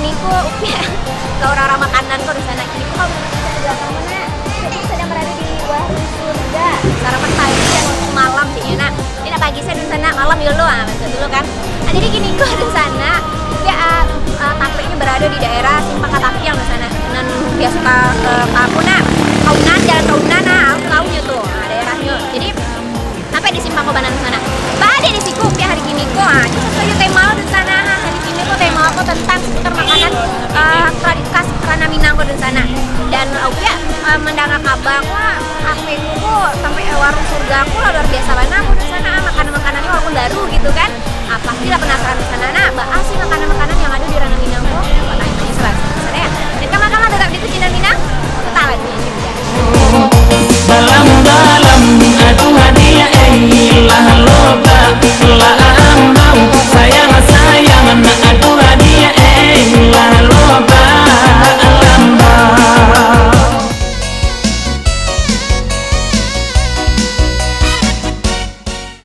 kini ku upia ke orang-orang makanan kok di sana. Kini ku kalau bisa di belakang mana? Jadi sedang berada di warung surga. Sarapan pagi dan waktu malam sih nak. Ini pagi saya di sana, malam dulu betul dulu kan. Nah, jadi gini ku di sana ya tapenya berada di daerah Simpang Katapiang di sana. Dan biasa aku nak Kaunan, jalan Kaunan aku tahunya tuh daerahnya. Jadi sampai di Simpang Kobanan di sana. Bade di siku ya hari ini kok. Itu sesuai tema di sana. Hari ini kok tema aku tentang seputar makanan tradisi khas Rana Minang di sana. Dan aku ya mendengar kabar aku sampai warung surga aku luar biasa banget aku di sana makanan-makanannya walaupun baru gitu kan. Apa